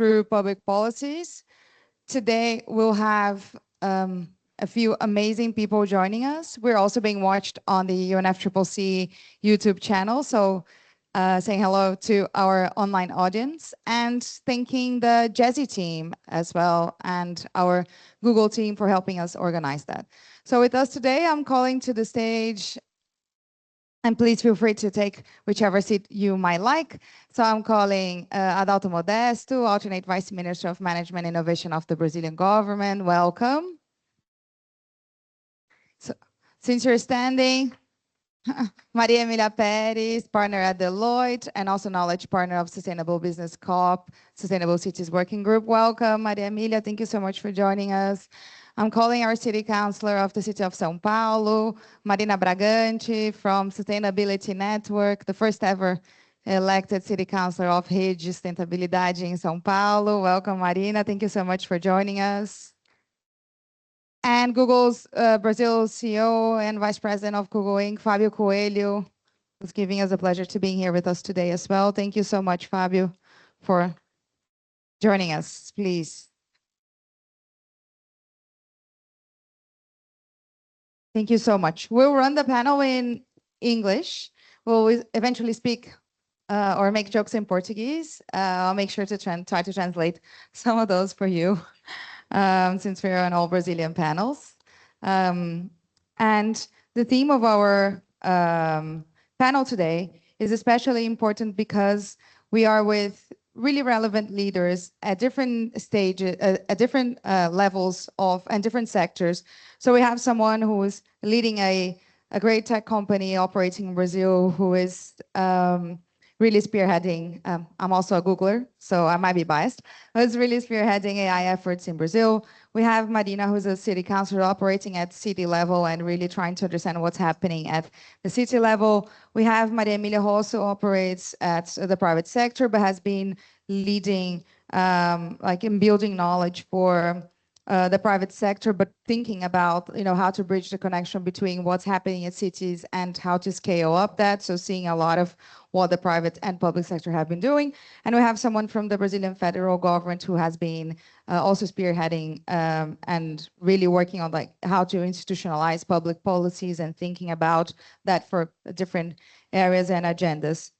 through public policies. Today, we'll have a few amazing people joining us. We're also being watched on the UNFCCC YouTube channel. So saying hello to our online audience and thanking the Jazzy team as well and our Google team for helping us organize that. So with us today, I'm calling to the stage, and please feel free to take whichever seat you might like. So I'm calling Adalto Modesto, alternate Vice Minister of Management and Innovation of the Brazilian government. Welcome. So, since you're standing, Maria Emilia Perez, partner at Deloitte, and also knowledge partner of Sustainable Business COP, Sustainable Cities Working Group. Welcome, Maria Emilia. Thank you so much for joining us. I'm calling our city councilor of the city of São Paulo, Marina Bragante from Sustainability Network, the first ever elected city councilor of Rede Sustentabilidade in São Paulo. Welcome, Marina. Thank you so much for joining us. And Google's Brazil CEO and Vice President of Google Inc., Fabio Coelho, who's giving us the pleasure to being here with us today as well. Thank you so much, Fabio, for joining us, please. Thank you so much. We'll run the panel in English. We'll eventually speak or make jokes in Portuguese. I'll make sure to try to translate some of those for you. Since we're on all Brazilian panels. And the theme of our panel today is especially important because we are with really relevant leaders at different stages, at different levels of and different sectors. So we have someone who is leading a great tech company operating in Brazil who is really spearheading, I'm also a Googler, so I might be biased, who's really spearheading AI efforts in Brazil. We have Marina, who's a city councilor operating at city level and really trying to understand what's happening at the city level. We have Maria Emilia, who also operates at the private sector, but has been leading, like in building knowledge for the private sector, but thinking about how to bridge the connection between what's happening in cities and how to scale up that. So seeing a lot of what the private and public sector have been doing. And we have someone from the Brazilian federal government who has been also spearheading and really working on like how to institutionalize public policies and thinking about that for different areas and agendas.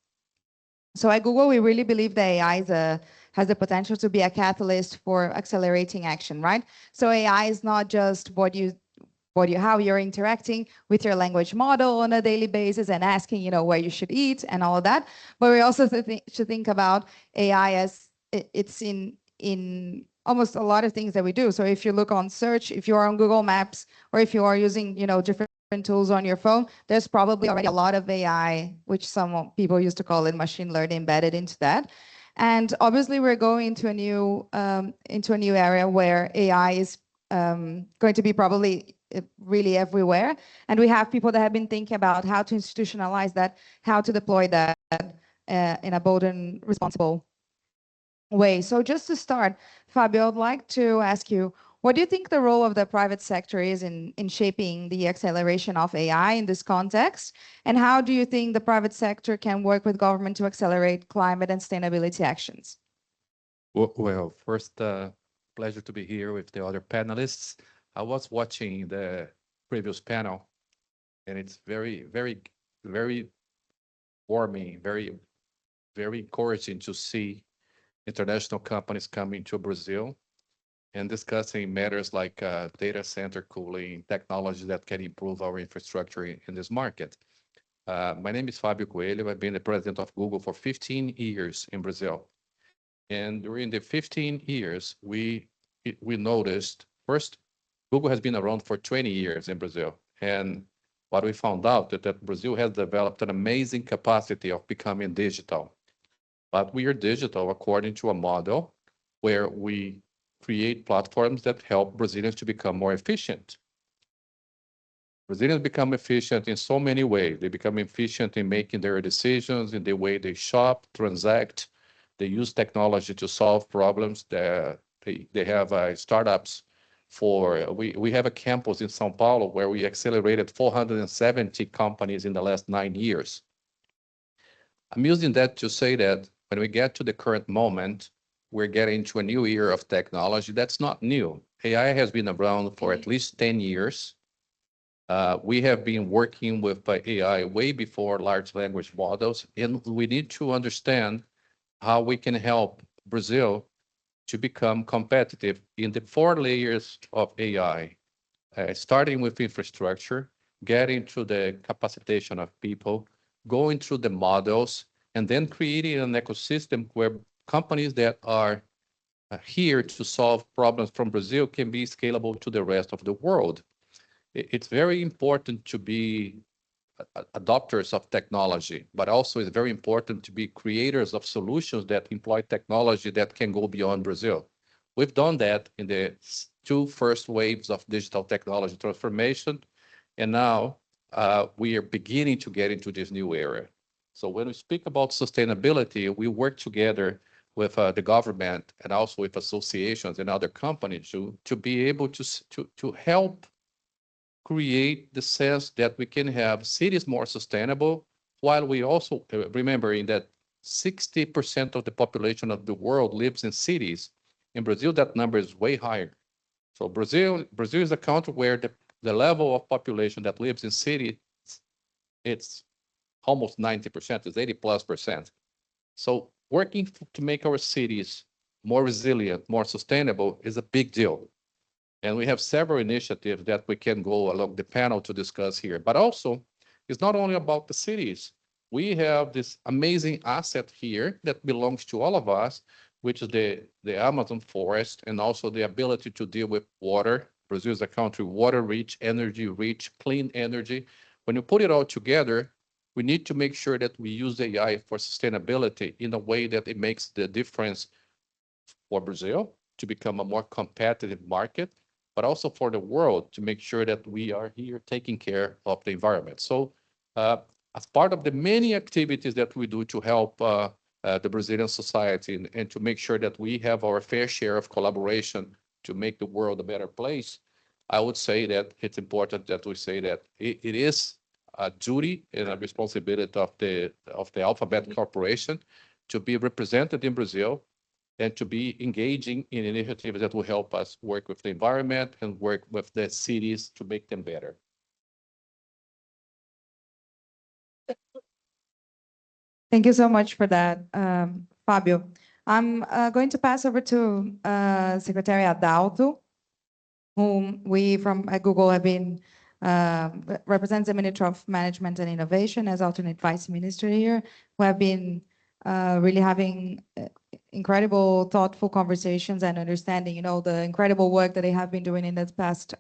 So at Google, we really believe that AI has the potential to be a catalyst for accelerating action, right? So AI is not just how you're interacting with your language model on a daily basis and asking, where you should eat and all of that. But we also should think about AI as it's in almost a lot of things that we do. So if you look on search, if you are on Google Maps, or if you are using, different tools on your phone, there's probably already a lot of AI, which some people used to call it machine learning, embedded into that. And obviously, we're going into a new area where AI is going to be probably really everywhere. And we have people that have been thinking about how to institutionalize that, how to deploy that in a bold and responsible way. So just to start, Fabio, I'd like to ask you, what do you think the role of the private sector is in shaping the acceleration of AI in this context? And how do you think the private sector can work with government to accelerate climate and sustainability actions? Well, first, pleasure to be here with the other panelists. I was watching the previous panel, and it's very, very, very warming, very, very encouraging to see international companies coming to Brazil and discussing matters like data center cooling, technology that can improve our infrastructure in this market. My name is Fabio Coelho. I've been the president of Google for 15 years in Brazil. And during the 15 years, we noticed, first, Google has been around for 20 years in Brazil. And what we found out is that Brazil has developed an amazing capacity of becoming digital. But we are digital according to a model where we create platforms that help Brazilians to become more efficient. Brazilians become efficient in so many ways. They become efficient in making their decisions, in the way they shop, transact. They use technology to solve problems. They have startups we have a campus in São Paulo where we accelerated 470 companies in the last 9 years. I'm using that to say that when we get to the current moment, we're getting into a new era of technology. That's not new. AI has been around for at least 10 years. We have been working with AI way before large language models, and we need to understand how we can help Brazil to become competitive in the 4 layers of AI, starting with infrastructure, getting to the capacitation of people, going through the models, and then creating an ecosystem where companies that are here to solve problems from Brazil can be scalable to the rest of the world. It's very important to be adopters of technology, but also it's very important to be creators of solutions that employ technology that can go beyond Brazil. We've done that in the two first waves of digital technology transformation, and now we are beginning to get into this new era. So when we speak about sustainability, we work together with the government and also with associations and other companies to be able to help create the sense that we can have cities more sustainable, while we also remembering that 60% of the population of the world lives in cities. In Brazil, that number is way higher. So Brazil is a country where the level of population that lives in cities, it's almost 90%, it's 80+%. So working to make our cities more resilient, more sustainable is a big deal. And we have several initiatives that we can go along the panel to discuss here. But also, it's not only about the cities. We have this amazing asset here that belongs to all of us, which is the Amazon forest, and also the ability to deal with water. Brazil is a country water rich, energy rich, clean energy. When you put it all together, we need to make sure that we use AI for sustainability in a way that it makes the difference for Brazil to become a more competitive market, but also for the world to make sure that we are here taking care of the environment. So as part of the many activities that we do to help the Brazilian society and to make sure that we have our fair share of collaboration to make the world a better place, I would say that it's important that we say that it is a duty and a responsibility of the Alphabet Corporation to be represented in Brazil and to be engaging in initiatives that will help us work with the environment and work with the cities to make them better. Thank you so much for that, Fabio. I'm going to pass over to Secretary Adalto, whom we from at Google have been represents the Ministry of Management and Innovation as alternate vice minister here, who have been really having incredible, thoughtful conversations and understanding, you know, the incredible work that they have been doing in the past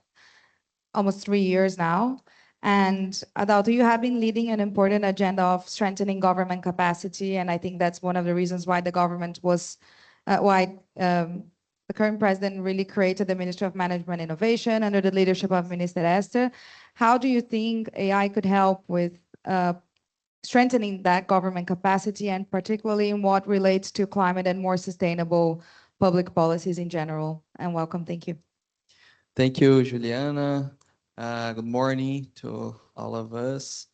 almost 3 years now. And Adalto, you have been leading an important agenda of strengthening government capacity, and I think that's one of the reasons why the government was, the current president really created the Ministry of Management and Innovation under the leadership of Minister Esther. How do you think AI could help with strengthening that government capacity, and particularly in what relates to climate and more sustainable public policies in general? And welcome, thank you. Thank you, Juliana. Good morning to all of us.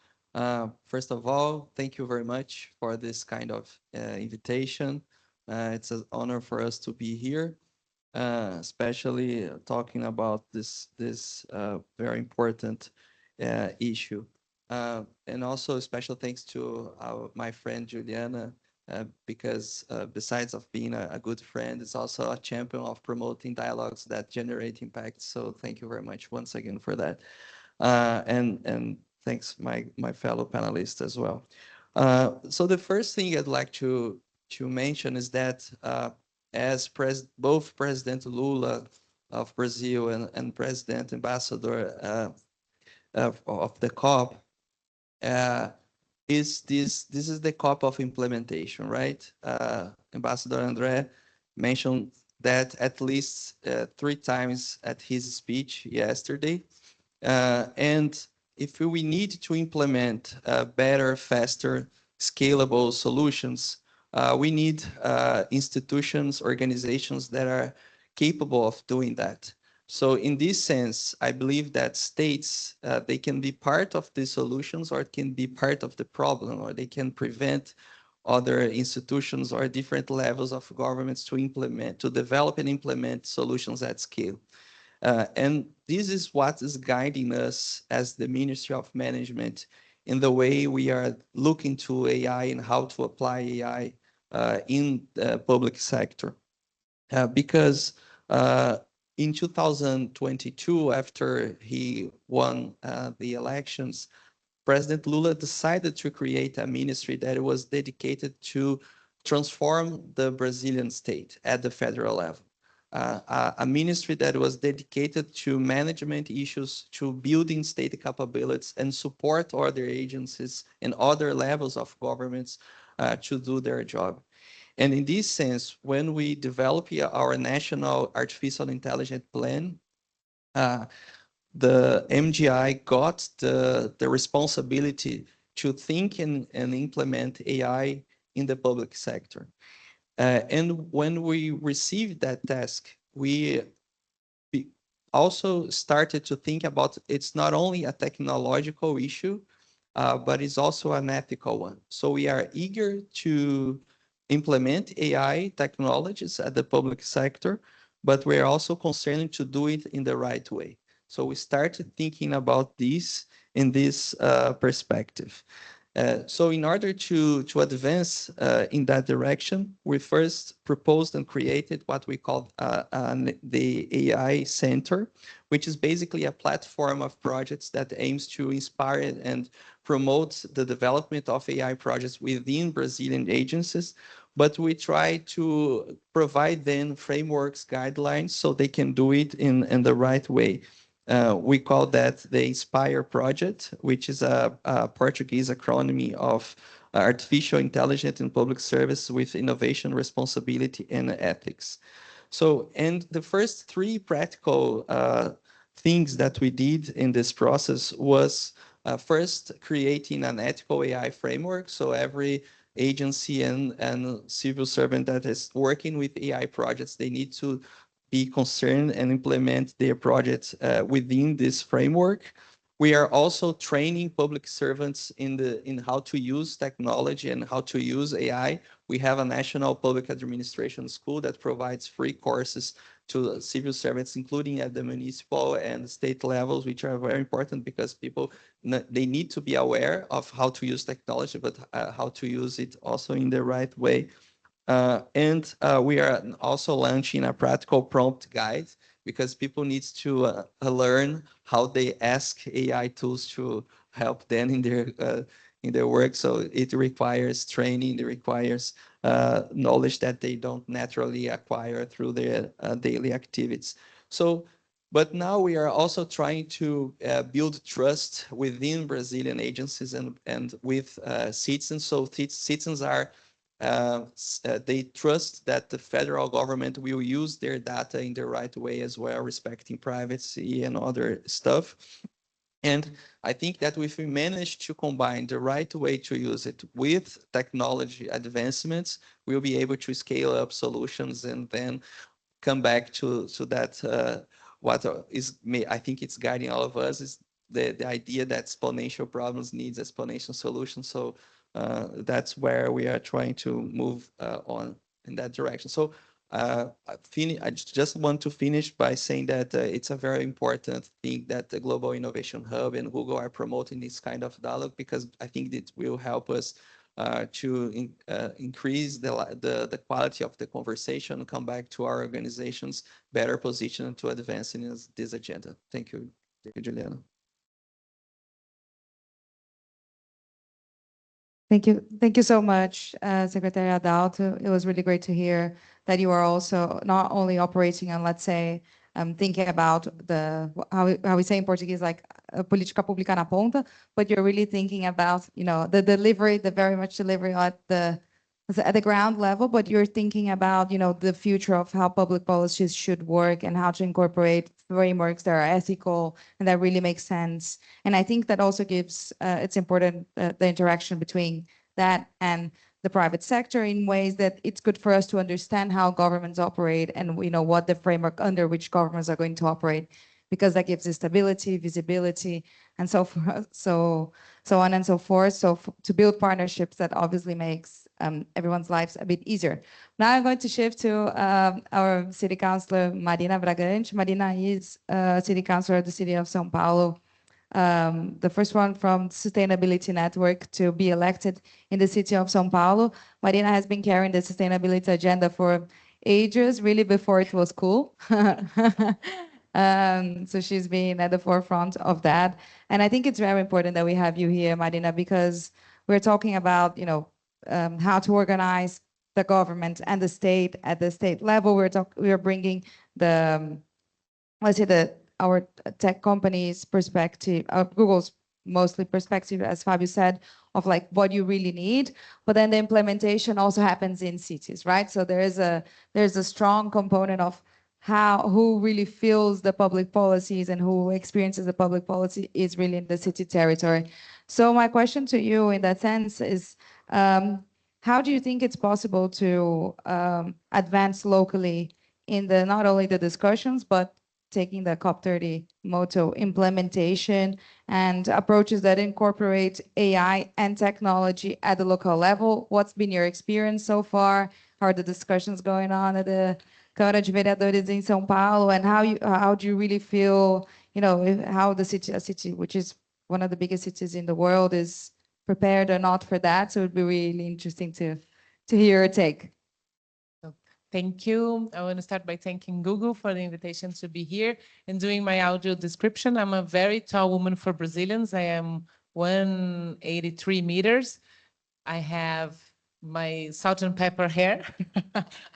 First of all, thank you very much for this kind of invitation. It's an honor for us to be here, especially talking about this very important issue. And also special thanks to my friend Juliana, because besides of being a good friend, it's also a champion of promoting dialogues that generate impact. So thank you very much once again for that. And thanks my fellow panelists as well. So the first thing I'd like to mention is that as both President Lula of Brazil and President Ambassador of the COP, this is the COP of implementation, right? Ambassador André mentioned that at least 3 times at his speech yesterday. And if we need to implement better, faster, scalable solutions, we need institutions, organizations that are capable of doing that. So in this sense, I believe that states, they can be part of the solutions or it can be part of the problem, or they can prevent other institutions or different levels of governments to develop and implement solutions at scale. And this is what is guiding us as the Ministry of Management in the way we are looking to AI and how to apply AI in the public sector. Because in 2022, after he won the elections, President Lula decided to create a ministry that was dedicated to transform the Brazilian state at the federal level. A ministry that was dedicated to management issues, to building state capabilities and support other agencies and other levels of governments to do their job. And in this sense, when we develop our national artificial intelligence plan, the MGI got the responsibility to think and implement AI in the public sector. And when we received that task, we also started to think about it's not only a technological issue, but it's also an ethical one. So we are eager to implement AI technologies at the public sector, but we're also concerned to do it in the right way. So we started thinking about this in this perspective. So in order to advance in that direction, we first proposed and created what we call the AI Center, which is basically a platform of projects that aims to inspire and promote the development of AI projects within Brazilian agencies. But we try to provide them frameworks, guidelines, so they can do it in the right way. We call that the Inspire project, which is a Portuguese acronym of Artificial Intelligence in Public Service with Innovation, Responsibility, and Ethics. So, and the first three practical things that we did in this process was first creating an ethical AI framework. So every agency and civil servant that is working with AI projects, they need to be concerned and implement their projects within this framework. We are also training public servants in how to use technology and how to use AI. We have a national public administration school that provides free courses to civil servants, including at the municipal and state levels, which are very important because people, they need to be aware of how to use technology, but how to use it also in the right way. And we are also launching a practical prompt guide because people need to learn how they ask AI tools to help them in their work. So it requires training, it requires knowledge that they don't naturally acquire through their daily activities. So, but now we are also trying to build trust within Brazilian agencies and with citizens. So citizens are they trust that the federal government will use their data in the right way as well, respecting privacy and other stuff. And I think that if we manage to combine the right way to use it with technology advancements, we'll be able to scale up solutions and then come back to that what is I think it's guiding all of us is the idea that exponential problems needs exponential solutions. So that's where we are trying to move on in that direction. So I just want to finish by saying that it's a very important thing that the Global Innovation Hub and Google are promoting this kind of dialogue because I think it will help us to increase the quality of the conversation and come back to our organizations better positioned to advance in this agenda. Thank you, Juliana. Thank you so much, Secretary Adalto. It was really great to hear that you are also not only operating on, let's say, thinking about how we say in Portuguese, like a política pública na ponta, but you're really thinking about, the delivery, the very much delivery at the ground level, but you're thinking about, the future of how public policies should work and how to incorporate frameworks that are ethical and that really make sense. And I think that also gives, it's important, the interaction between that and the private sector in ways that it's good for us to understand how governments operate and what the framework under which governments are going to operate, because that gives us stability, visibility, and so forth, so on and so forth. So to build partnerships, that obviously makes everyone's lives a bit easier. Now I'm going to shift to our city councilor, Marina Bragante. Marina is city councilor of the city of São Paulo, the first one from Sustainability Network to be elected in the city of São Paulo. Marina has been carrying the sustainability agenda for ages, really before it was cool. So she's been at the forefront of that. And I think it's very important that we have you here, Marina, because we're talking about, how to organize the government and the state at the state level. We're bringing the, let's say, our tech companies' perspective, Google's mostly perspective, as Fabio said, of like what you really need. But then the implementation also happens in cities, right? So there's a strong component of who really feels the public policies and who experiences the public policy is really in the city territory. So my question to you in that sense is, how do you think it's possible to advance locally in not only the discussions, but taking the COP30 motto, implementation and approaches that incorporate AI and technology at the local level? What's been your experience so far? How are the discussions going on at the Câmara de Vereadores in São Paulo? And how do you really feel, how a city which is one of the biggest cities in the world is prepared or not for that? So it'd be really interesting to hear your take. Thank you. I want to start by thanking Google for the invitation to be here and doing my audio description. I'm a very tall woman for Brazilians. I am 183 meters. I have my salt and pepper hair.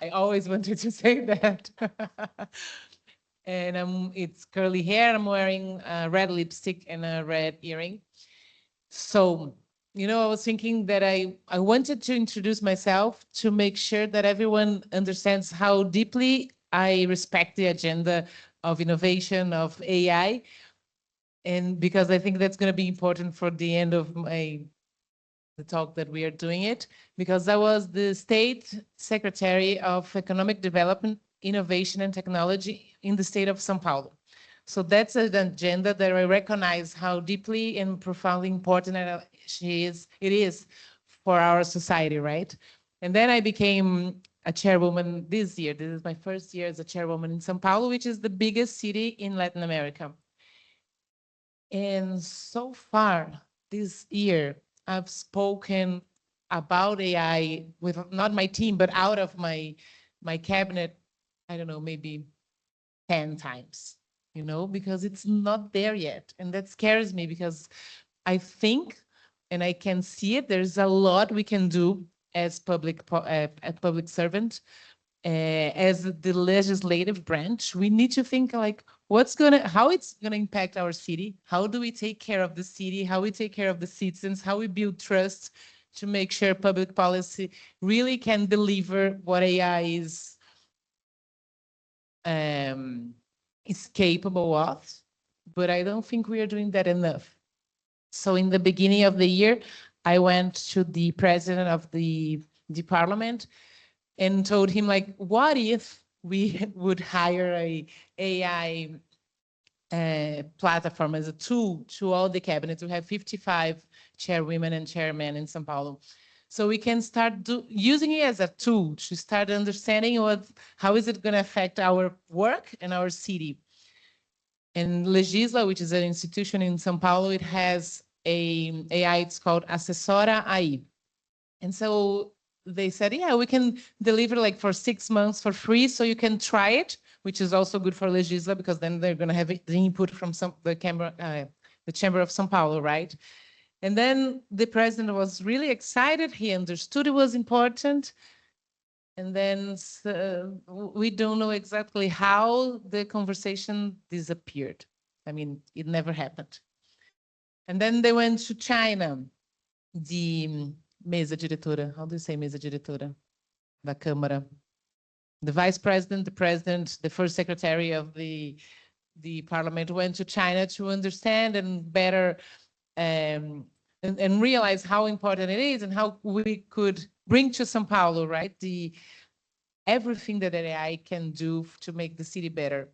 I always wanted to say that. And it's curly hair. I'm wearing a red lipstick and a red earring. So, I was thinking that I wanted to introduce myself to make sure that everyone understands how deeply I respect the agenda of innovation, of AI. And because I think that's going to be important for the end of the talk that we are doing it, because I was the State Secretary of Economic Development, Innovation and Technology in the state of São Paulo. So that's an agenda that I recognize how deeply and profoundly important it is for our society, right? And then I became a chairwoman this year. This is my first year as a chairwoman in São Paulo, which is the biggest city in Latin America. And so far this year, I've spoken about AI with not my team, but out of my cabinet, I don't know, maybe 10 times. Because it's not there yet. And that scares me because I think, and I can see it, there's a lot we can do as public servant, as the legislative branch. We need to think like, how it's gonna impact our city? How do we take care of the city? How we take care of the citizens? How we build trust to make sure public policy really can deliver what AI is capable of, but I don't think we are doing that enough. So in the beginning of the year, I went to the president of the parliament and told him, like, what if we would hire a AI platform as a tool to all the cabinets? We have 55 chairwomen and chairmen in São Paulo. So we can start using it as a tool to start understanding how is it going to affect our work and our city. And Legisla, which is an institution in São Paulo, it has a AI, it's called Assessora AI. And so they said, yeah, we can deliver like for 6 months for free, so you can try it, which is also good for Legisla because then they're going to have the input from the Chamber of São Paulo, right? And then the president was really excited. He understood it was important. And then we don't know exactly how the conversation disappeared. I mean, it never happened. And then they went to China, the mesa diretora. How do you say mesa diretora? Da Câmara. The vice president, the president, the first secretary of the parliament went to China to understand and better and realize how important it is and how we could bring to São Paulo, right, everything that AI can do to make the city better.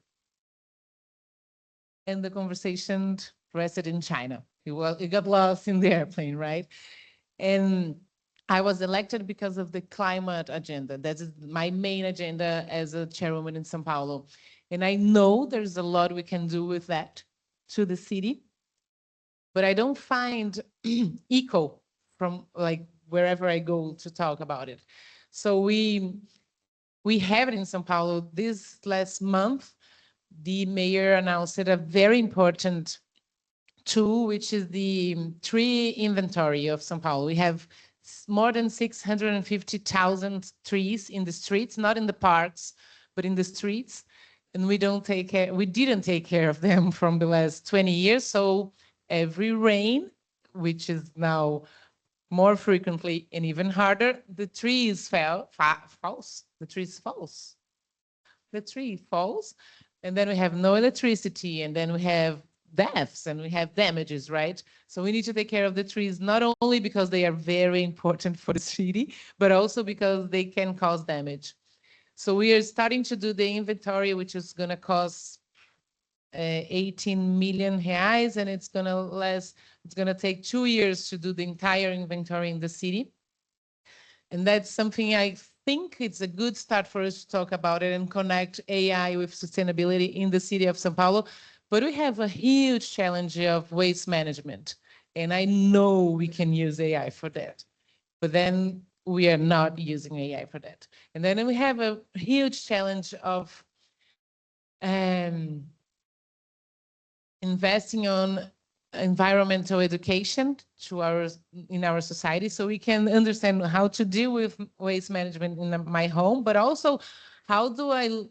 And the conversation rested in China. It got lost in the airplane, right? And I was elected because of the climate agenda. That is my main agenda as a chairwoman in São Paulo. And I know there's a lot we can do with that to the city, but I don't find echo from like wherever I go to talk about it. So we have it in São Paulo. This last month, the mayor announced a very important tool, which is the tree inventory of São Paulo. We have more than 650,000 trees in the streets, not in the parks, but in the streets. And we didn't take care of them from the last 20 years. So every rain, which is now more frequently and even harder, the trees falls. The trees falls. The tree falls, and then we have no electricity, and then we have deaths and we have damages, right? So we need to take care of the trees, not only because they are very important for the city, but also because they can cause damage. So we are starting to do the inventory, which is going to cost 18 million reais, and it's going to take 2 years to do the entire inventory in the city. And that's something I think it's a good start for us to talk about it and connect AI with sustainability in the city of São Paulo. But we have a huge challenge of waste management. And I know we can use AI for that. But then we are not using AI for that. And then we have a huge challenge of investing on environmental education in our society, so we can understand how to deal with waste management in my home, but also how do I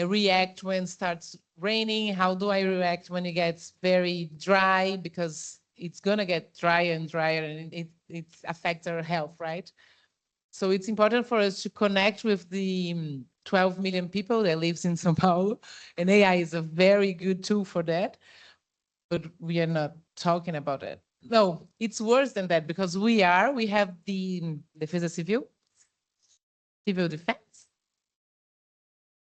react when it starts raining? How do I react when it gets very dry? Because it's going to get drier and drier, and it affects our health, right? So it's important for us to connect with the 12 million people that lives in São Paulo, and AI is a very good tool for that. But we are not talking about it. No, it's worse than that, because we have the Defesa Civil defense.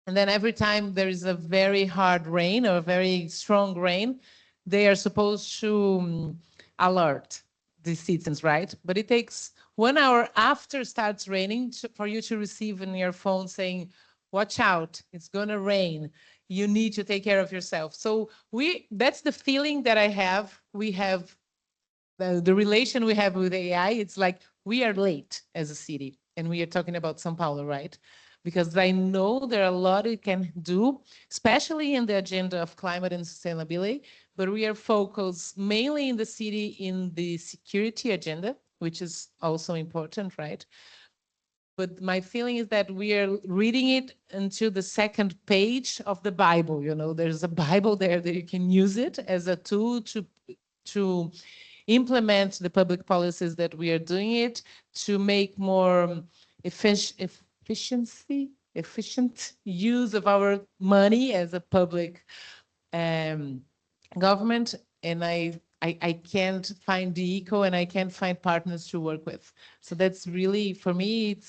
And then every time there is a very hard rain or a very strong rain, they are supposed to alert the citizens, right? But it takes 1 hour after starts raining for you to receive in your phone saying, watch out, it's gonna rain. You need to take care of yourself. So that's the feeling that I have. We have the relation we have with AI. It's like we are late as a city, and we are talking about São Paulo, right? Because I know there are a lot we can do, especially in the agenda of climate and sustainability, but we are focused mainly in the city in the security agenda, which is also important, right? But my feeling is that we are reading it until the second page of the Bible. You know, there's a Bible there that you can use it as a tool to implement the public policies that we are doing it, to make more efficient use of our money as a public government. And I can't find the eco, and I can't find partners to work with. So that's really, for me,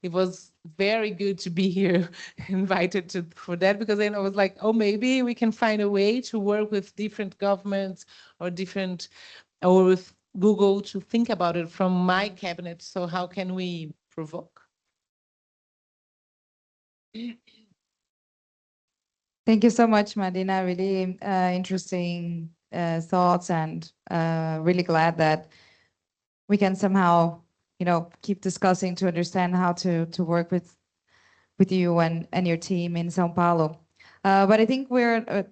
it was very good to be here invited for that, because then I was like, oh, maybe we can find a way to work with different governments or with Google to think about it from my cabinet. So how can we provoke? Thank you so much, Marina. Really interesting thoughts, and really glad that we can somehow, keep discussing to understand how to work with you and your team in São Paulo. But I think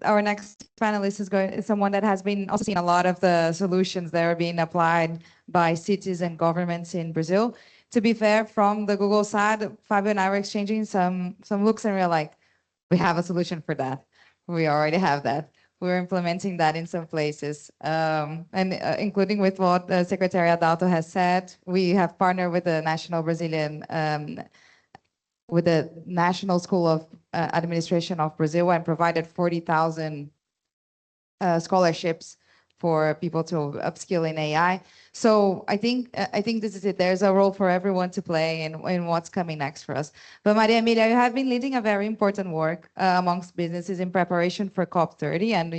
our next panelist is someone that has been also seen a lot of the solutions that are being applied by cities and governments in Brazil. To be fair, from the Google side, Fabio and I were exchanging some looks, and we were like, we have a solution for that. We already have that. We're implementing that in some places, and including with what Secretary Adalto has said. We have partnered with the with the National School of Administration of Brazil, and provided 40,000 scholarships for people to upskill in AI. So I think this is it. There's a role for everyone to play in what's coming next for us. But Maria Emilia, you have been leading a very important work amongst businesses in preparation for COP30. And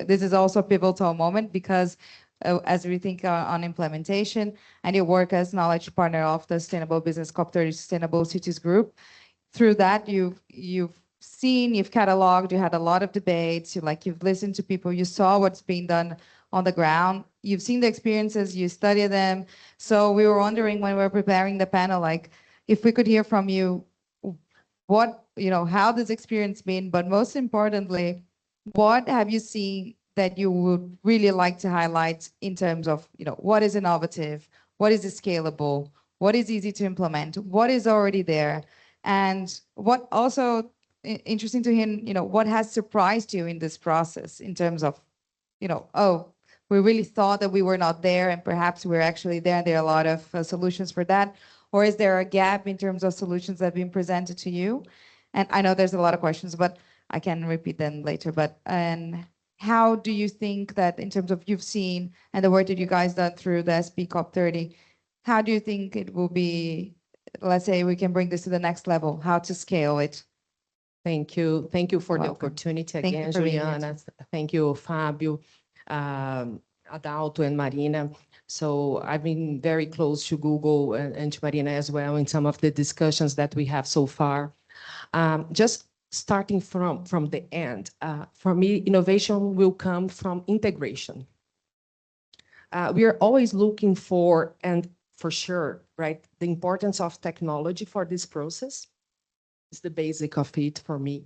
this is also a pivotal moment, because as we think on implementation, and you work as knowledge partner of the Sustainable Business COP30 Sustainable Cities Group. Through that, you've seen, you've cataloged, you had a lot of debates, you've listened to people, you saw what's being done on the ground, you've seen the experiences, you study them. So we were wondering when we were preparing the panel, like if we could hear from you, what, how this experience been, but most importantly, what have you seen that you would really like to highlight in terms of, what is innovative, what is scalable, what is easy to implement, what is already there, and what also interesting to hear, what has surprised you in this process in terms of, oh, we really thought that we were not there and perhaps we're actually there and there are a lot of solutions for that, or is there a gap in terms of solutions that have been presented to you? And I know there's a lot of questions, but I can repeat them later. And how do you think that in terms of you've seen and the work that you guys done through the SP COP30, how do you think it will be, let's say we can bring this to the next level, how to scale it? Thank you. Thank you for the Welcome. opportunity Thank you again, for being here. Juliana. Thank you, Fabio, Adalto, and Marina. So I've been very close to Google and to Marina as well in some of the discussions that we have so far. Just starting from the end, for me, innovation will come from integration. We are always looking for, and for sure, right, the importance of technology for this process is the basic of it for me.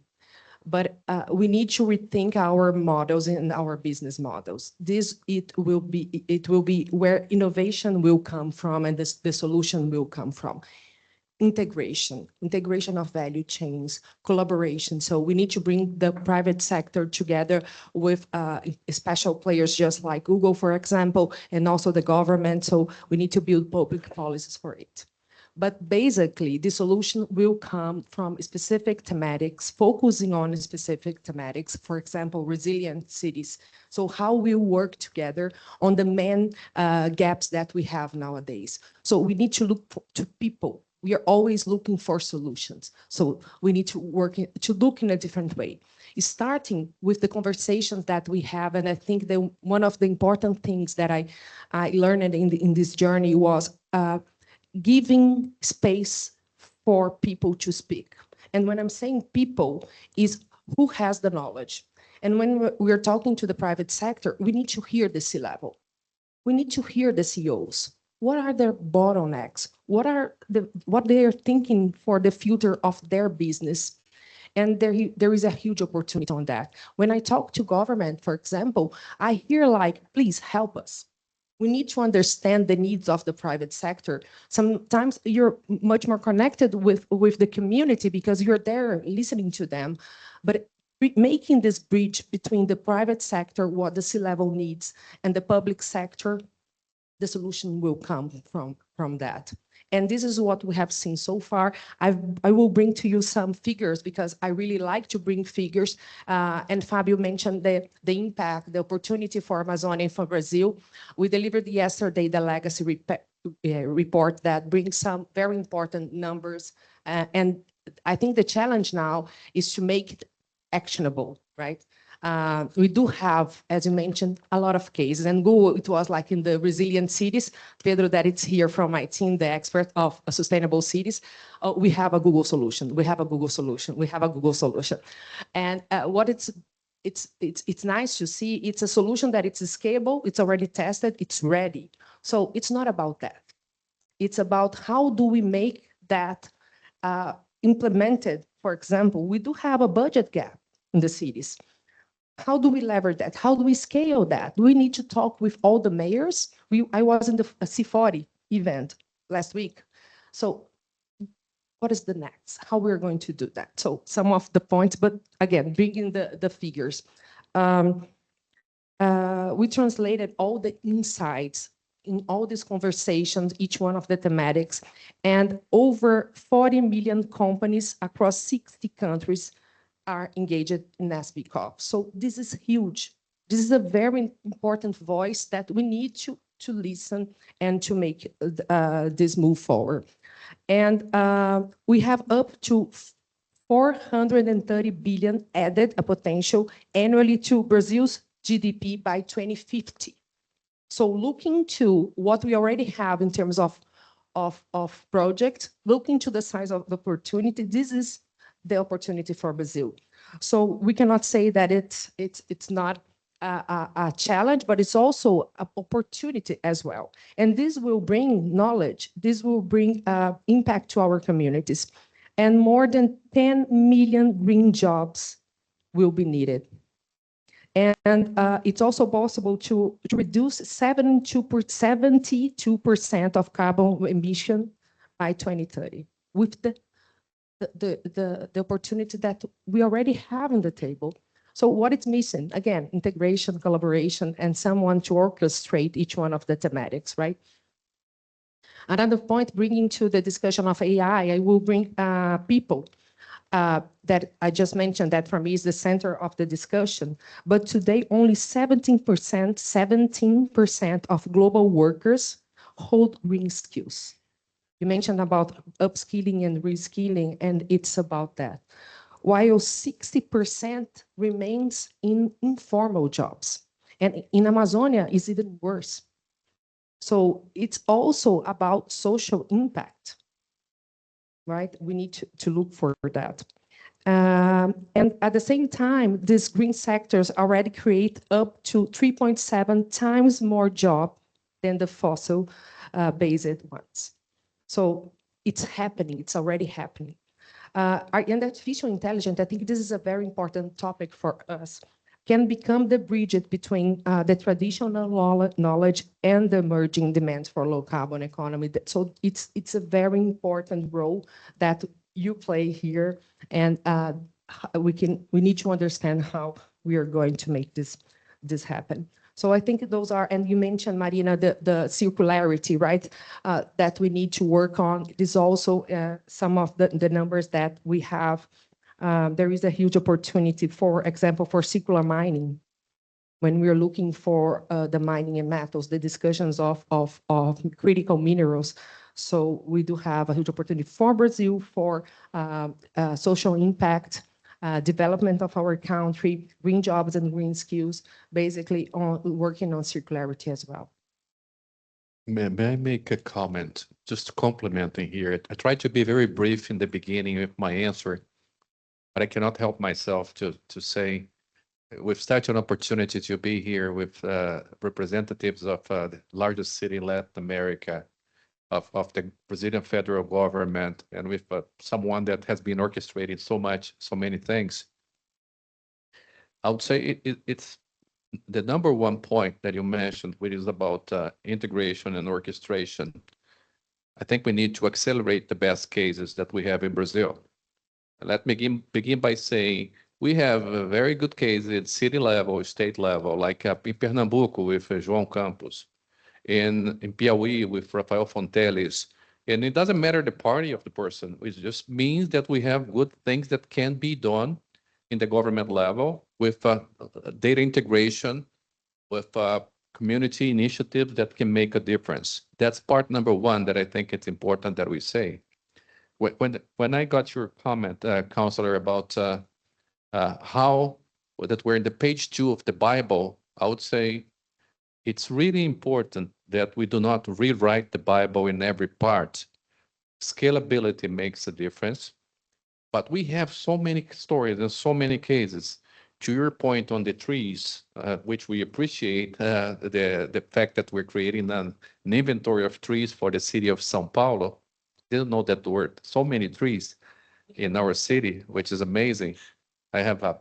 But we need to rethink our models and our business models. It will be where innovation will come from and the solution will come from. Integration of value chains, collaboration. So we need to bring the private sector together with special players just like Google, for example, and also the government. So we need to build public policies for it. But basically, the solution will come from specific thematics, focusing on specific thematics, for example, resilient cities. So how we work together on the main gaps that we have nowadays. So we need to look to people. We are always looking for solutions. So we need to look in a different way. Starting with the conversations that we have, and I think that one of the important things that I learned in this journey was giving space for people to speak. And when I'm saying people, is who has the knowledge. And when we're talking to the private sector, we need to hear the C-level. We need to hear the CEOs. What are their bottlenecks? What they are thinking for the future of their business? And there is a huge opportunity on that. When I talk to government, for example, I hear like, please help us. We need to understand the needs of the private sector. Sometimes you're much more connected with the community because you're there listening to them. But making this bridge between the private sector, what the C-level needs, and the public sector, the solution will come from that. And this is what we have seen so far. I will bring to you some figures because I really like to bring figures. And Fabio mentioned the impact, the opportunity for Amazonia and for Brazil. We delivered yesterday the legacy report that brings some very important numbers. And I think the challenge now is to make it actionable, right? We do have, as you mentioned, a lot of cases. And Google, it was like in the resilient cities. Pedro, that it's here from my team, the expert of sustainable cities. We have a Google solution. We have a Google solution. We have a Google solution. And what it's nice to see. It's a solution that it's scalable. It's already tested. It's ready. So it's not about that. It's about how do we make that implemented. For example, we do have a budget gap in the cities. How do we leverage that? How do we scale that? We need to talk with all the mayors. I was in the C40 event last week. So what is the next? How we're going to do that? So some of the points, but again, bringing the figures. We translated all the insights in all these conversations, each one of the thematics, and over 40 million companies across 60 countries are engaged in SBCOP. So this is huge. This is a very important voice that we need to listen and to make this move forward. And we have up to 430 billion added a potential annually to Brazil's GDP by 2050. So looking to what we already have in terms of project, looking to the size of the opportunity, this is the opportunity for Brazil. So we cannot say that it's not a challenge, but it's also an opportunity as well. And this will bring knowledge, this will bring impact to our communities. And more than 10 million green jobs will be needed. And it's also possible to reduce 72% of carbon emission by 2030 with the opportunity that we already have on the table. So what it's missing, again, integration, collaboration, and someone to orchestrate each one of the thematics, right? Another point, bringing to the discussion of AI, I will bring people. That I just mentioned that for me is the center of the discussion. But today, only 17% of global workers hold green skills. You mentioned about upskilling and reskilling, and it's about that. While 60% remains in informal jobs. And in Amazonia, it's even worse. So it's also about social impact, right? We need to look for that. And at the same time, these green sectors already create up to 3.7 times more jobs than the fossil-based ones. So it's happening, it's already happening. And artificial intelligence, I think this is a very important topic for us, can become the bridge between the traditional knowledge and the emerging demands for low carbon economy. So it's a very important role that you play here, and we need to understand how we are going to make this happen. So I think those are, and you mentioned, Marina, the circularity, right? That we need to work on. It is also some of the numbers that we have. There is a huge opportunity, for example, for circular mining. When we're looking for the mining and metals, the discussions of critical minerals. So we do have a huge opportunity for Brazil, for social impact, development of our country, green jobs and green skills, basically on working on circularity as well. May I make a comment, just complementing here? I tried to be very brief in the beginning with my answer, but I cannot help myself to say we've such an opportunity to be here with representatives of the largest city in Latin America, of the Brazilian federal government, and with someone that has been orchestrating so many things. I would say it's the number one point that you mentioned, which is about integration and orchestration. I think we need to accelerate the best cases that we have in Brazil. Let me begin by saying we have a very good case at city level, state level, like in Pernambuco with João Campos, in Piauí with Rafael Fonteles. And it doesn't matter the party of the person. It just means that we have good things that can be done in the government level with data integration, with community initiatives that can make a difference. That's part number one that I think it's important that we say. When I got your comment, Counselor, about how that we're in the page 2 of the Bible, I would say it's really important that we do not rewrite the Bible in every part. Scalability makes a difference, but we have so many stories and so many cases. To your point on the trees, which we appreciate, the fact that we're creating an inventory of trees for the city of São Paulo. Didn't know that word. So many trees in our city, which is amazing. I have a.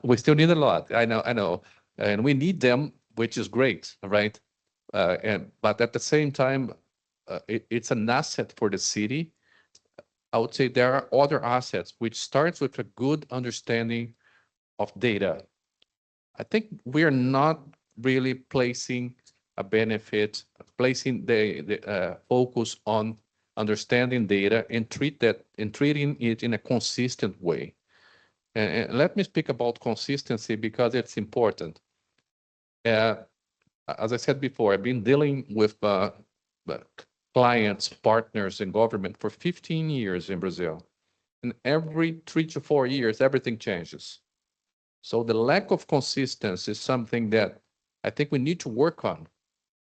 We still need a lot. I know, and we need them, which is great, right? But at the same time, it's an asset for the city. I would say there are other assets, which starts with a good understanding of data. I think we are not really placing a benefit, placing the focus on understanding data and treating it in a consistent way. And let me speak about consistency because it's important. As I said before, I've been dealing with clients, partners, and government for 15 years in Brazil. And every 3 to 4 years, everything changes. So the lack of consistency is something that I think we need to work on.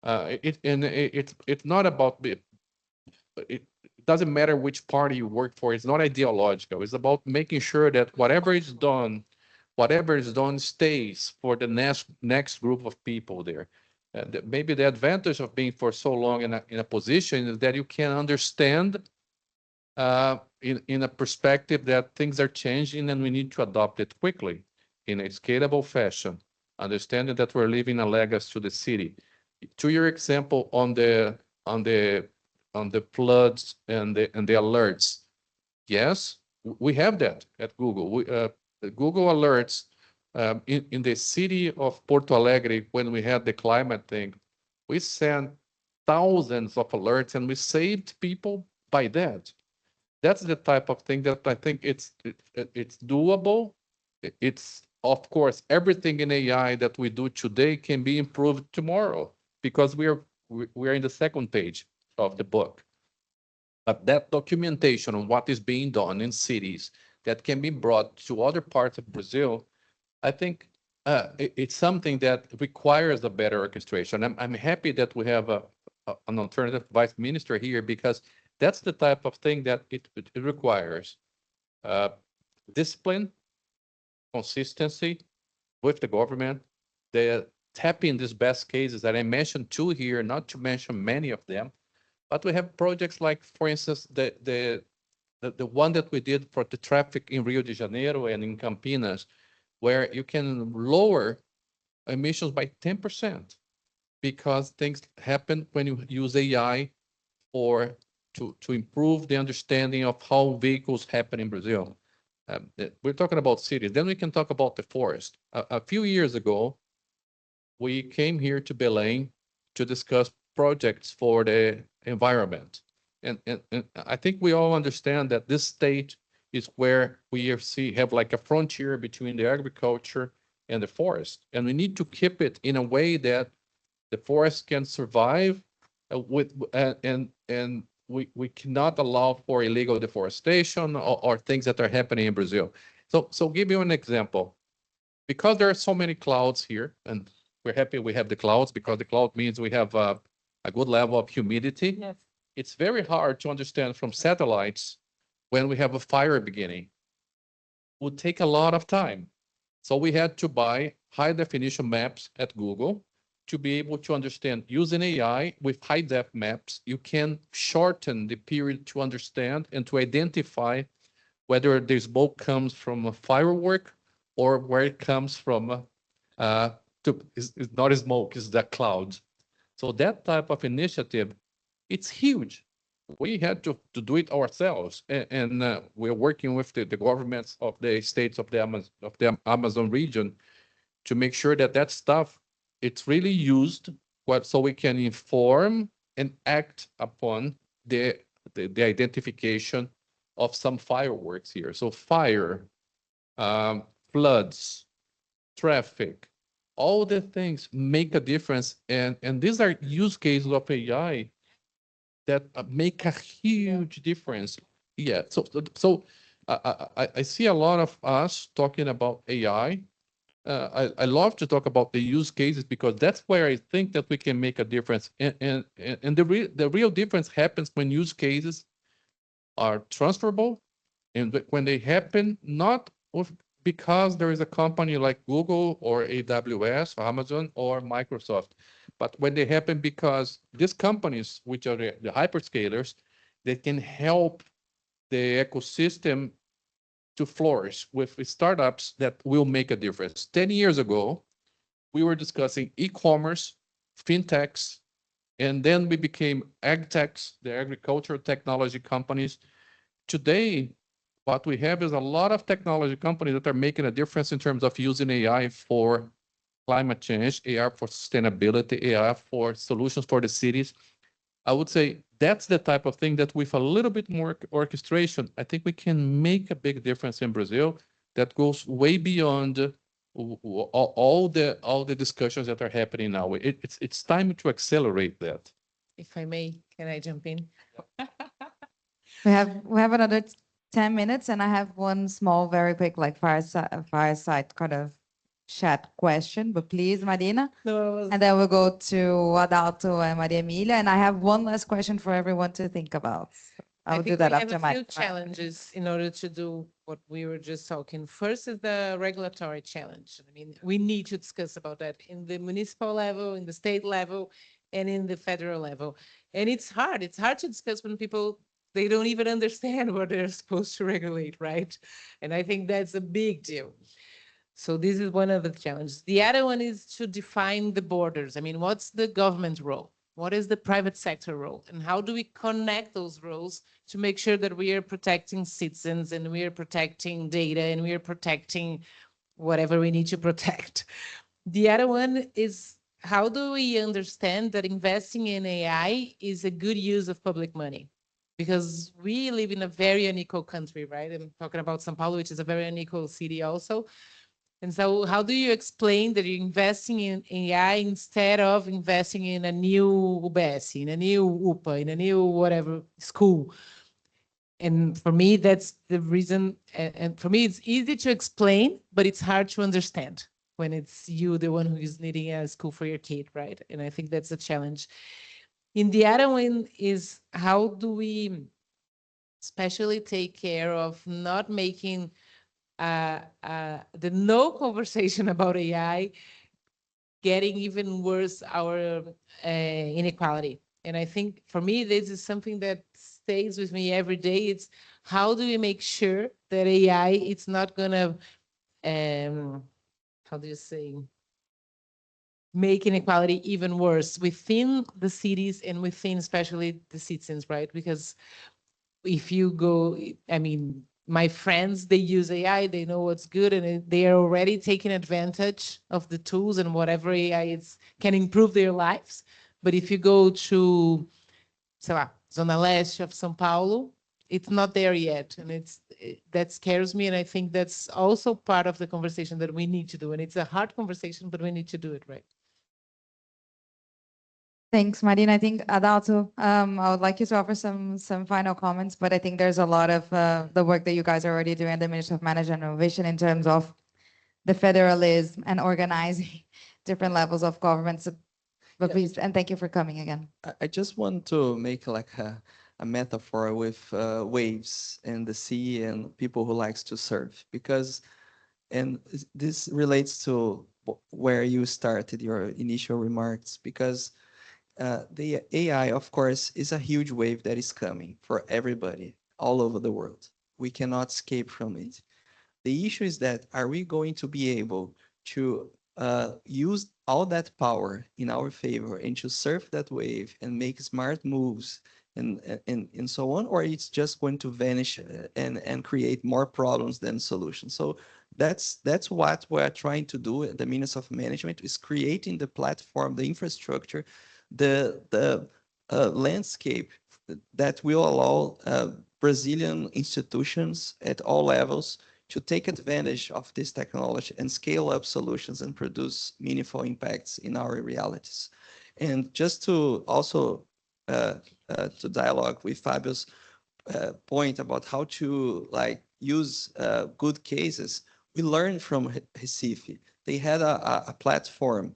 It's not about it doesn't matter which party you work for. It's not ideological. It's about making sure that whatever is done stays for the next group of people there. Maybe the advantage of being for so long in a position is that you can understand in a perspective that things are changing and we need to adopt it quickly in a scalable fashion, understanding that we're leaving a legacy to the city. To your example on the floods and the alerts, yes, we have that at Google. Google Alerts in the city of Porto Alegre, when we had the climate thing, we sent thousands of alerts and we saved people by that. That's the type of thing that I think it's doable. It's, of course, everything in AI that we do today can be improved tomorrow because we're in the second page of the book. But that documentation on what is being done in cities that can be brought to other parts of Brazil, I think it's something that requires a better orchestration. I'm happy that we have an alternative vice minister here because that's the type of thing that it requires. Discipline, consistency with the government, the tapping these best cases that I mentioned two here, not to mention many of them, but we have projects like, for instance, the one that we did for the traffic in Rio de Janeiro and in Campinas, where you can lower emissions by 10% because things happen when you use AI or to improve the understanding of how vehicles happen in Brazil. We're talking about cities. Then we can talk about the forest. A few years ago, we came here to Belém to discuss projects for the environment. And I think we all understand that this state is where we have like a frontier between the agriculture and the forest. And we need to keep it in a way that the forest can survive and we cannot allow for illegal deforestation or things that are happening in Brazil. So give you an example. Because there are so many clouds here, and we're happy we have the clouds because the cloud means we have a good level of humidity. Yes. It's very hard to understand from satellites when we have a fire beginning. It would take a lot of time. So we had to buy high definition maps at Google to be able to understand. Using AI with high def maps, you can shorten the period to understand and to identify whether the smoke comes from a firework or where it comes from. It's not a smoke, it's the cloud. So that type of initiative, it's huge. We had to do it ourselves, and we're working with the governments of the states of the Amazon region to make sure that stuff it's really used, so we can inform and act upon the identification of some fireworks here. So fire, floods, traffic, all the things make a difference, and these are use cases of AI that make a huge difference. Yeah. So I see a lot of us talking about AI. I love to talk about the use cases because that's where I think that we can make a difference. And the real difference happens when use cases are transferable and when they happen, not because there is a company like Google or AWS, or Amazon or Microsoft, but when they happen because these companies, which are the hyperscalers, they can help the ecosystem to flourish with startups that will make a difference. 10 years ago, we were discussing e-commerce, fintechs, and then we became agtechs, the agricultural technology companies. Today, what we have is a lot of technology companies that are making a difference in terms of using AI for climate change, AI for sustainability, AI for solutions for the cities. I would say that's the type of thing that with a little bit more orchestration, I think we can make a big difference in Brazil that goes way beyond all the discussions that are happening now. It's time to accelerate that. If I may, can I jump in? We have another 10 minutes, and I have one small, very quick, like fireside kind of chat question, but please, Marina. No, And then we'll go to Adalto and Maria Emilia. And I have one last question for everyone to think about. I'll do that after we have a my. few challenges in order to do what we were just talking. First is the regulatory challenge. I mean, we need to discuss about that in the municipal level, in the state level, and in the federal level. And it's hard. It's hard to discuss when people, they don't even understand what they're supposed to regulate, right? And I think that's a big deal. So this is one of the challenges. The other one is to define the borders. I mean, what's the government role? What is the private sector role? And how do we connect those roles to make sure that we are protecting citizens and we are protecting data and we are protecting whatever we need to protect? The other one is, how do we understand that investing in AI is a good use of public money? Because we live in a very unequal country, right? I'm talking about São Paulo, which is a very unequal city also. And so how do you explain that you're investing in AI instead of investing in a new UBS, in a new UPA, in a new whatever school? And for me, that's the reason. And for me, it's easy to explain, but it's hard to understand when it's you, the one who is needing a school for your kid, right? And I think that's a challenge. In the other one is, how do we especially take care of not making the no conversation about AI getting even worse our inequality. And I think for me, this is something that stays with me every day. It's how do we make sure that AI, it's not gonna, how do you say, make inequality even worse within the cities and within especially the citizens, right? Because if you go, I mean, my friends, they use AI, they know what's good, and they are already taking advantage of the tools and whatever AI can improve their lives. But if you go to, sei lá, Zona Leste of São Paulo, it's not there yet. And that scares me. And I think that's also part of the conversation that we need to do. And it's a hard conversation, but we need to do it right. Thanks, Marina. I think Adalto, I would like you to offer some final comments, but I think there's a lot of the work that you guys are already doing at the Ministry of Management and Innovation in terms of the federalism and organizing different levels of government. So, but please, and thank you for coming again. I just want to make like a metaphor with waves in the sea and people who likes to surf, because, and this relates to where you started your initial remarks, because the AI, of course, is a huge wave that is coming for everybody all over the world. We cannot escape from it. The issue is that, are we going to be able to use all that power in our favor and to surf that wave and make smart moves and so on, or it's just going to vanish and create more problems than solutions? So that's what we're trying to do at the Ministry of Management, is creating the platform, the infrastructure, the landscape that will allow Brazilian institutions at all levels to take advantage of this technology and scale up solutions and produce meaningful impacts in our realities. And just to also to dialogue with Fabio's point about how to use good cases, we learned from Recife. They had a platform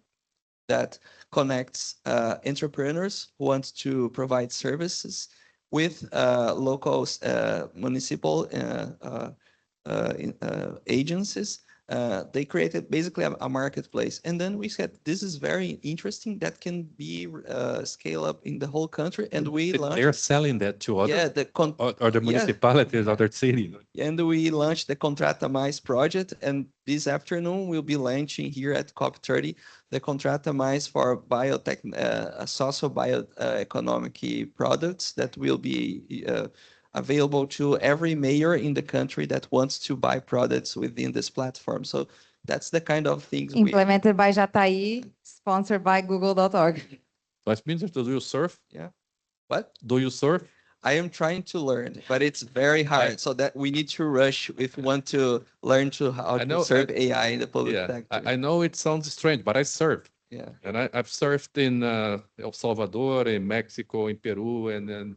that connects entrepreneurs who want to provide services with local municipal agencies. They created basically a marketplace. And then we said, this is very interesting, that can be scale up in the whole country. And we launched... They're selling that to other, yeah, or the municipalities, other cities. And we launched the Contrata Mais project. And this afternoon, we'll be launching here at COP30 the Contrata Mais for biotech, social bioeconomic products that will be available to every mayor in the country that wants to buy products within this platform. So that's the kind of things implemented by Jataí, sponsored by google.org. That means, do you surf? Yeah. What? Do you surf? I am trying to learn, but it's very hard. So that we need to rush if we want to learn how to serve AI in the public sector. I know it sounds strange, but I surf. Yeah. And I've surfed in El Salvador, in Mexico, in Peru, and then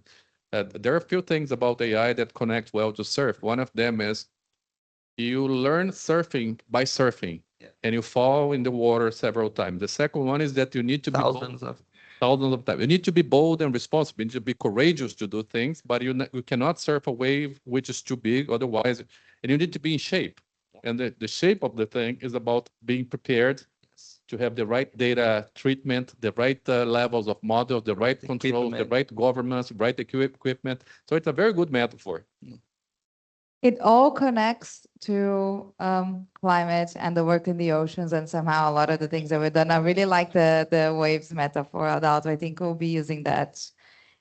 there are a few things about AI that connect well to surf. One of them is you learn surfing by surfing. Yeah. and you fall in the water several times. The second one is that you need to be Thousands of. thousands of times. You need to be bold and responsible. You need to be courageous to do things, but you cannot surf a wave which is too big otherwise, and you need to be in shape. And the shape of the thing is about being prepared to have the right data treatment, the right levels of models, the right controls, the right governance, right equipment. So it's a very good metaphor. It all connects to climate and the work in the oceans, and somehow a lot of the things that we've done. I really like the waves metaphor, Adalto. I think we'll be using that.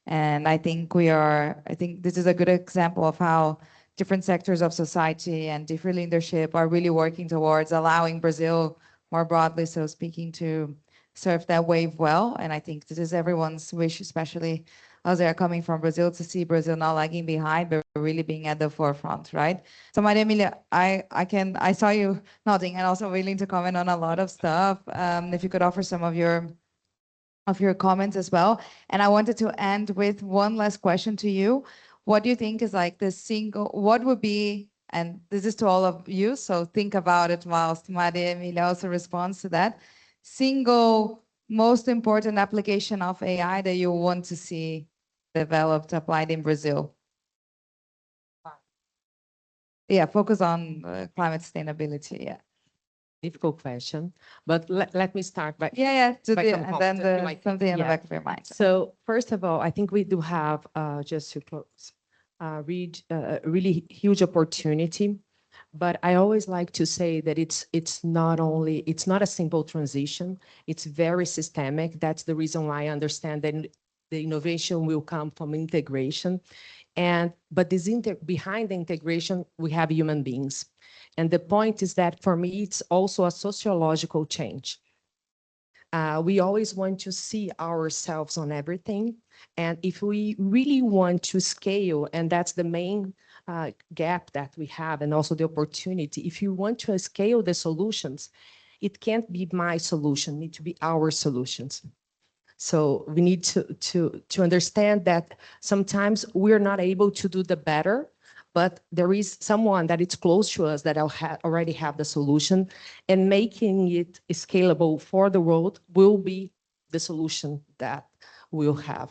And I think this is a good example of how different sectors of society and different leadership are really working towards allowing Brazil more broadly, so speaking, to surf that wave well. And I think this is everyone's wish, especially as they are coming from Brazil, to see Brazil not lagging behind, but really being at the forefront, right? So Maria Emilia, I saw you nodding and also willing to comment on a lot of stuff. If you could offer some of your comments as well. And I wanted to end with one last question to you. What do you think is like what would be, and this is to all of you, so think about it whilst Maria Emilia also responds to that, single most important application of AI that you want to see developed, applied in Brazil? Yeah, focus on climate sustainability, yeah. Difficult question, but let me start by and then something in the yeah. back of your mind. So first of all, I think we do have, just to close, a really huge opportunity. But I always like to say that it's not a simple transition. It's very systemic. That's the reason why I understand that the innovation will come from integration. But behind the integration, we have human beings. And the point is that for me, it's also a sociological change. We always want to see ourselves on everything. And if we really want to scale, and that's the main gap that we have, and also the opportunity, if you want to scale the solutions, it can't be my solution, it needs to be our solutions. So we need to understand that sometimes we're not able to do the better, but there is someone that is close to us that already have the solution, and making it scalable for the world will be the solution that we'll have.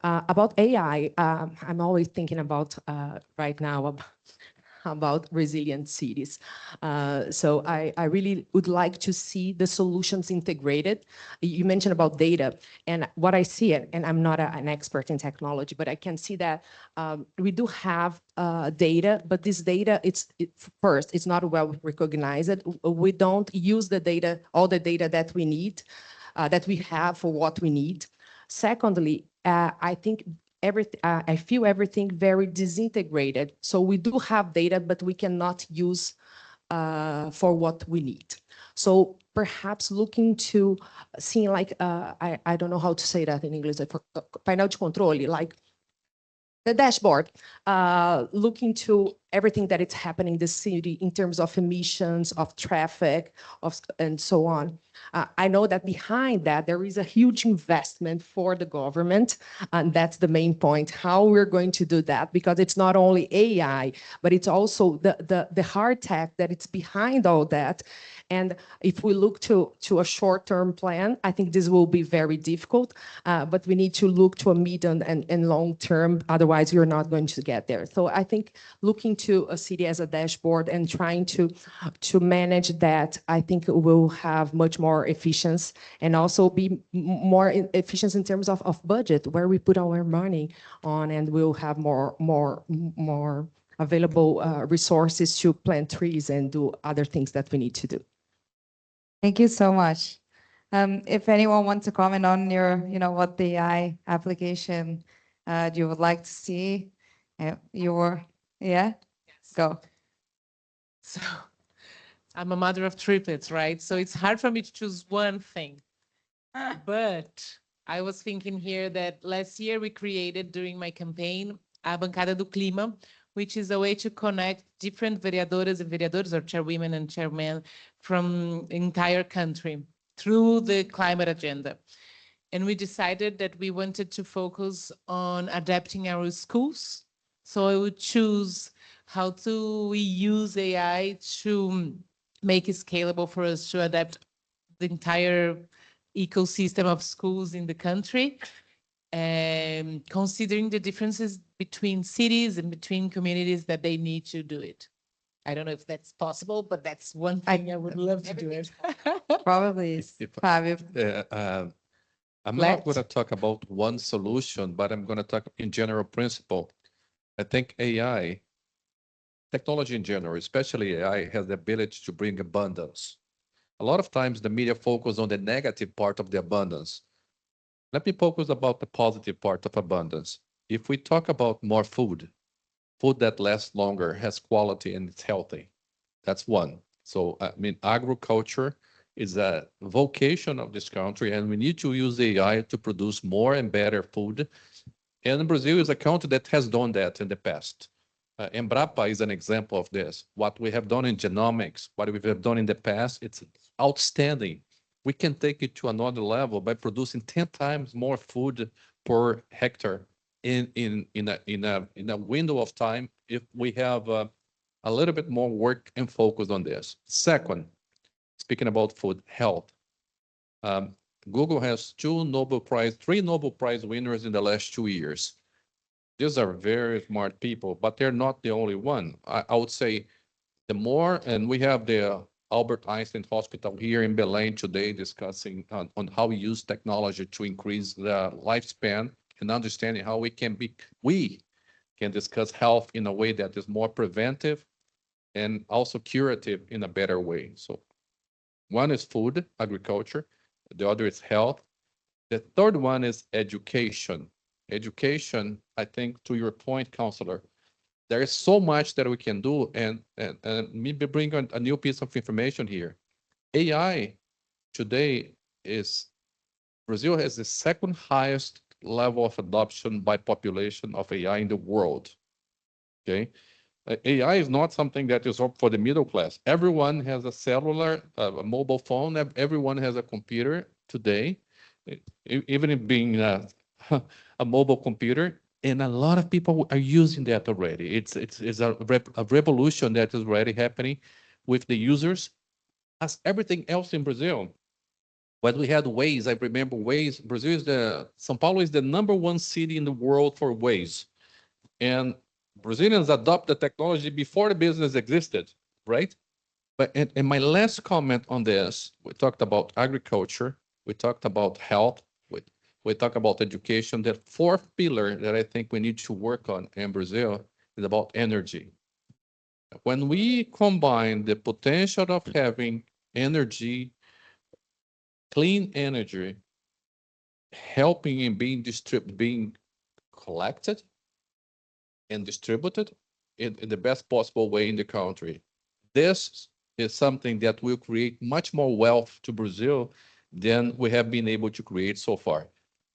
About AI, I'm always thinking about right now about resilient cities. So I really would like to see the solutions integrated. You mentioned about data, and what I see it, and I'm not an expert in technology, but I can see that we do have data, but this data, first, it's not well recognized. We don't use the data, all the data that we need, that we have for what we need. Secondly, I think I feel everything very disintegrated. So we do have data, but we cannot use for what we need. So perhaps looking to seeing like, I don't know how to say that in English, like painel de controle, like the dashboard, looking to everything that is happening in the city in terms of emissions, of traffic, and so on. I know that behind that, there is a huge investment for the government, and that's the main point, how we're going to do that, because it's not only AI, but it's also the hard tech that it's behind all that. And if we look to a short-term plan, I think this will be very difficult, but we need to look to a medium and long-term, otherwise we're not going to get there. So I think looking to a city as a dashboard and trying to manage that, I think will have much more efficiency, and also be more efficient in terms of budget, where we put our money on, and we'll have more available resources to plant trees and do other things that we need to do. Thank you so much. If anyone wants to comment on what the AI application you would like to see, yeah? Yes. Go. So I'm a mother of triplets, right? So it's hard for me to choose one thing. But I was thinking here that last year we created, during my campaign, a Bancada do Clima, which is a way to connect different vereadoras and vereadores, or chairwomen and chairmen, from the entire country through the climate agenda. And we decided that we wanted to focus on adapting our schools. So I would choose how do we use AI to make it scalable for us to adapt the entire ecosystem of schools in the country, and considering the differences between cities and between communities that they need to do it. I don't know if that's possible, but that's one thing I would love to do it. Probably is, Fabio. I'm Let's. not going to talk about one solution, but I'm going to talk in general principle. I think AI, technology in general, especially AI, has the ability to bring abundance. A lot of times the media focus on the negative part of the abundance. Let me focus about the positive part of abundance. If we talk about more food, food that lasts longer, has quality, and it's healthy, that's one. So, I mean, agriculture is a vocation of this country, and we need to use AI to produce more and better food. And Brazil is a country that has done that in the past. Embrapa is an example of this. What we have done in genomics, what we have done in the past, it's outstanding. We can take it to another level by producing 10 times more food per hectare in a window of time if we have a little bit more work and focus on this. Second, speaking about food health, Google has three Nobel Prize winners in the last 2 years. These are very smart people, but they're not the only one. I would say the more, and we have the Albert Einstein Hospital here in Belém today discussing on how we use technology to increase the lifespan and understanding how we can discuss health in a way that is more preventive and also curative in a better way. So one is food, agriculture. The other is health. The third one is education. Education, I think, to your point, Counselor, there is so much that we can do, and maybe bring a new piece of information here. AI today Brazil has the second highest level of adoption by population of AI in the world. Okay, AI is not something that is up for the middle class. Everyone has a cellular, a mobile phone. Everyone has a computer today, even if being a mobile computer, and a lot of people are using that already. It's a revolution that is already happening with the users, as everything else in Brazil. When we had Waze, I remember Waze. São Paulo is the #1 city in the world for Waze, and Brazilians adopt the technology before the business existed, right? But and my last comment on this, we talked about agriculture, we talked about health, we talk about education. The fourth pillar that I think we need to work on in Brazil is about energy. When we combine the potential of having energy, clean energy, helping in being collected and distributed in the best possible way in the country, this is something that will create much more wealth to Brazil than we have been able to create so far.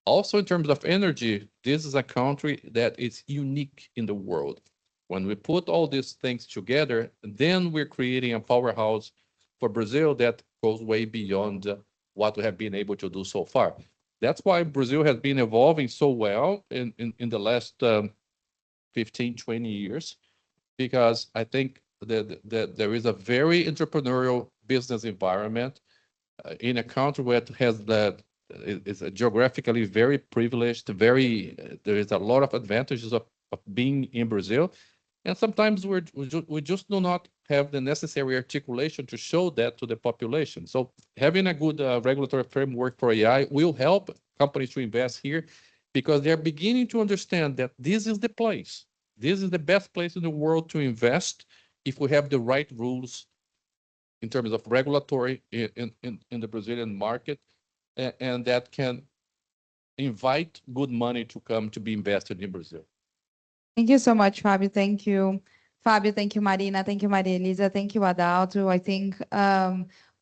Also, in terms of energy, this is a country that is unique in the world. When we put all these things together, then we're creating a powerhouse for Brazil that goes way beyond what we have been able to do so far. That's why Brazil has been evolving so well in the last 15, 20 years, because I think that there is a very entrepreneurial business environment in a country where it has is geographically very privileged, there is a lot of advantages of being in Brazil. And sometimes we just do not have the necessary articulation to show that to the population. So having a good regulatory framework for AI will help companies to invest here, because they're beginning to understand that this is the place. This is the best place in the world to invest if we have the right rules in terms of regulatory in the Brazilian market, and that can invite good money to come to be invested in Brazil. Thank you so much, Fabio. Thank you, Fabio. Thank you, Marina. Thank you, Maria Elisa. Thank you, Adalto. I think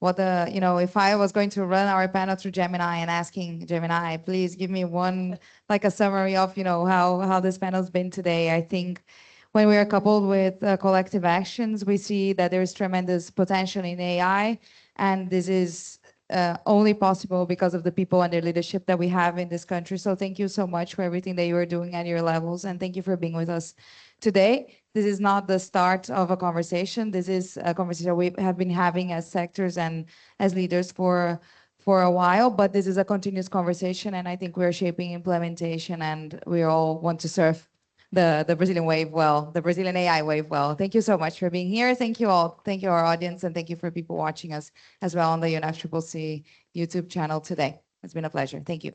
if I was going to run our panel through Gemini and asking Gemini, please give me one, like a summary of, how this panel's been today. I think when we are coupled with collective actions, we see that there is tremendous potential in AI, and this is only possible because of the people and their leadership that we have in this country. So thank you so much for everything that you are doing at your levels, and thank you for being with us today. This is not the start of a conversation. This is a conversation we have been having as sectors and as leaders for a while, but this is a continuous conversation, and I think we're shaping implementation, and we all want to serve the Brazilian wave well, the Brazilian AI wave well. Thank you so much for being here. Thank you all. Thank you, our audience, and thank you for people watching us as well on the UNFCCC YouTube channel today. It's been a pleasure. Thank you.